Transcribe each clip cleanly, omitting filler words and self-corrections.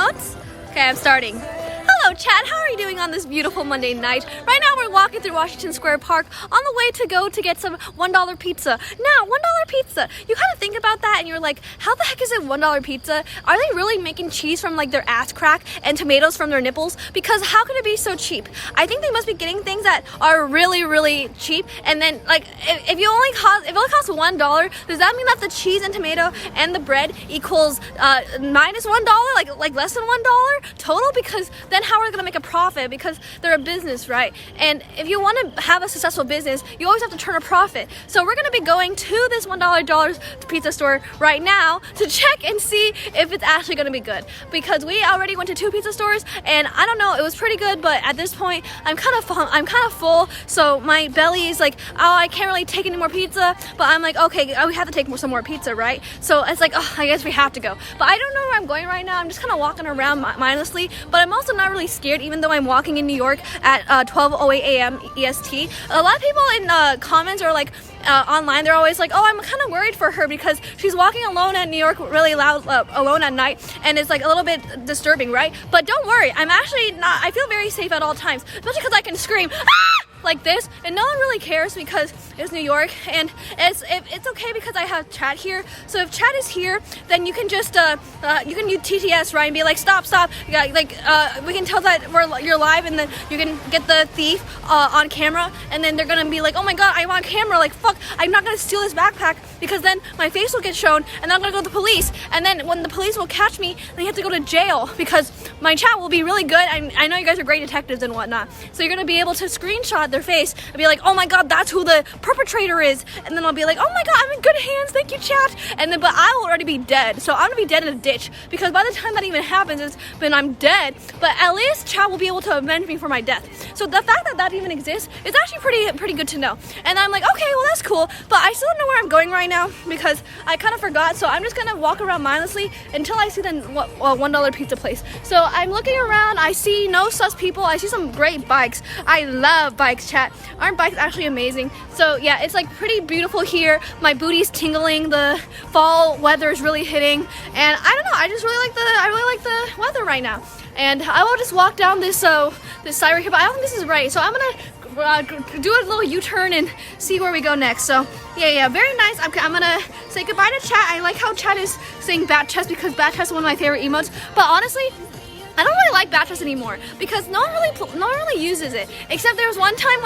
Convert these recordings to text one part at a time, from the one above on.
emotes? Okay, I'm starting. Hello chat, how are you doing on this beautiful Monday night? Right now we're walking through Washington Square Park on the way to go to get some $1 pizza. Now, $1 pizza, you kind of think about that and you're like, how the heck is it $1 pizza? Are they really making cheese from like their ass crack and tomatoes from their nipples? Because how could it be so cheap? I think they must be getting things that are really, really cheap, and then like if it only costs $1, does that mean that the cheese and tomato and the bread equals minus $1, like less than $1 total? Because then how are they gonna make a profit? Because they're a business, right? And if you want to have a successful business, you always have to turn a profit. So we're gonna be going to this $1 pizza store right now to check and see if it's actually gonna be good. Because we already went to 2 pizza stores and I don't know, it was pretty good, but at this point I'm kind of full, so my belly is like, oh, I can't really take any more pizza. But I'm like, okay, we have to take some more pizza, right? So it's like, oh, I guess we have to go. But I don't know where I'm going right now. I'm just kind of walking around mindlessly, but I'm also not really scared, even though I'm walking in New York at 12:08 a.m. EST. A lot of people in comments are like, online, they're always like, oh, I'm kind of worried for her because she's walking alone in New York really loud, alone at night, and it's like a little bit disturbing, right? But don't worry, I'm actually not, I feel very safe at all times, especially because I can scream, ah! Like this, and no one really cares because it's New York, and it's okay because I have chat here. So if chat is here, then you can just you can use TTS, right, and be like, stop, yeah, like we can tell that you're live, and then you can get the thief on camera, and then they're gonna be like, oh my god, I'm on camera, like fuck, I'm not gonna steal this backpack, because then my face will get shown and I'm gonna go to the police, and then when the police will catch me, then you have to go to jail because my chat will be really good. I know you guys are great detectives and whatnot, so you're gonna be able to screenshot their face and be like, oh my god, that's who the perpetrator is, and then I'll be like, oh my god, I'm in good hands, thank you chat, and then but I will already be dead, so I'm gonna be dead in a ditch, because by the time that even happens, I'm dead, but at least chat will be able to avenge me for my death. So the fact that that even exists is actually pretty good to know, and I'm like, okay, well that's cool, but I still don't know where I'm going right now because I kind of forgot, so I'm just gonna walk around mindlessly until I see the $1 pizza place. So I'm looking around, I see no sus people, I see some great bikes. I love bikes, chat. Aren't bikes actually amazing? So yeah, it's like pretty beautiful here. My booty's tingling, the fall weather is really hitting, and I don't know, I really like the weather right now. And I will just walk down this side right here, but I don't think this is right, so I'm gonna do a little U-turn and see where we go next. So yeah, very nice. I'm gonna say goodbye to chat. I like how chat is saying bat chest because bat chest is one of my favorite emotes, but honestly, I don't really like bat chest anymore because no one really uses it. Except there was one time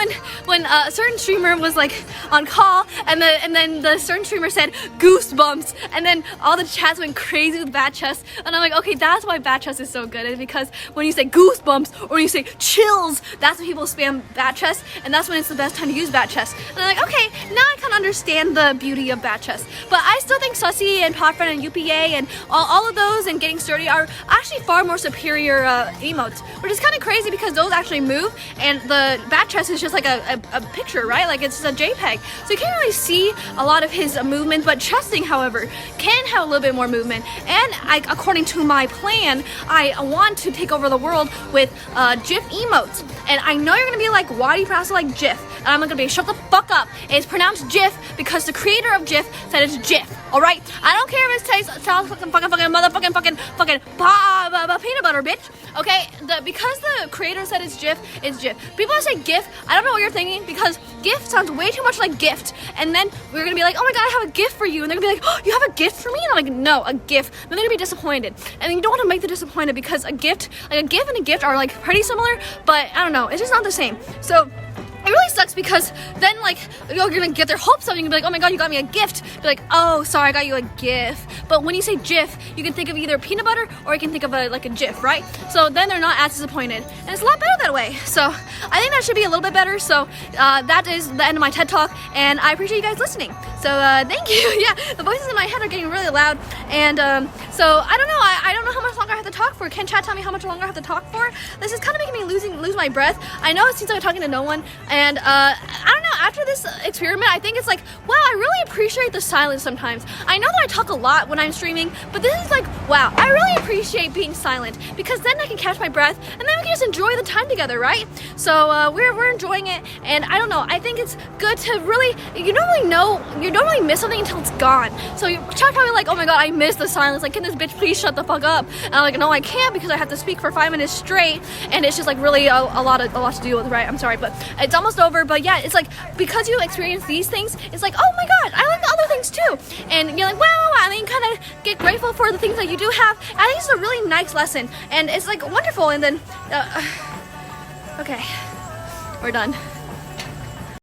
when a certain streamer was like on call, and then the certain streamer said goosebumps, and then all the chats went crazy with bat chest, and I'm like, okay, that's why bat chest is so good. Is because when you say goosebumps or when you say chills, that's when people spam bat chest, and that's when it's the best time to use bat chest. And I'm like, okay, now I kind of understand the beauty of bat chest. But I still think Sussy and Podfriend and UPA and all of those and Getting Sturdy are actually far more superior emotes, which is kind of crazy because those actually move, and the bat chest is just like a picture, right? Like it's just a JPEG, so you can't really see a lot of his movement. But chesting, however, can have a little bit more movement, and according to my plan, I want to take over the world with GIF emotes. And I know you're gonna be like, why do you pronounce it like GIF? And I'm gonna be, shut the fuck up. It's pronounced GIF because the creator of GIF said it's GIF. All right, I don't care if it sounds fucking peanut butter, bitch. Okay, because the creator said it's GIF, it's GIF. People that say GIF, I don't know what you're thinking, because GIF sounds way too much like gift. And then we're gonna be like, oh my god, I have a gift for you, and they're gonna be like, oh, you have a gift for me? And I'm like, no, a gift. Then they're gonna be disappointed, and you don't want to make them disappointed because a gift, like a GIF and a gift, are like pretty similar, but I don't know, it's just not the same. So it really sucks because then like you're gonna get their hopes up and you're gonna be like, oh my god, you got me a gift. Be like, oh sorry, I got you a GIF. But when you say GIF, you can think of either peanut butter or you can think of like a GIF, right? So then they're not as disappointed, and it's a lot better that way. So I think that should be a little bit better. So that is the end of my TED Talk, and I appreciate you guys listening. So thank you. Yeah, the voices in my head are getting really loud, and so I don't know. I don't know how much longer I have to talk for. Can chat tell me how much longer I have to talk for? This is kind of making me lose my breath. I know it seems like I'm talking to no one, and I don't know. after this experiment, I think it's like, wow, I really appreciate the silence sometimes. I know that I talk a lot when I'm streaming, but this is like, wow, I really appreciate being silent, because then I can catch my breath and then we can just enjoy the time together, right? So we're enjoying it, and I don't know, I think it's good to really, you don't really miss something until it's gone. So you're probably like, oh my god, I miss the silence, like, can this bitch please shut the fuck up? And I'm like, no, I can't, because I have to speak for 5 minutes straight, and it's just like really a lot to deal with, right? I'm sorry, but it's almost over. But yeah, it's like, because you experience these things, it's like, oh my god, I like the other things too, and you're like, wow, and then you kind of get grateful for the things that you do have. I think it's a really nice lesson, and it's like wonderful. And then okay, we're done.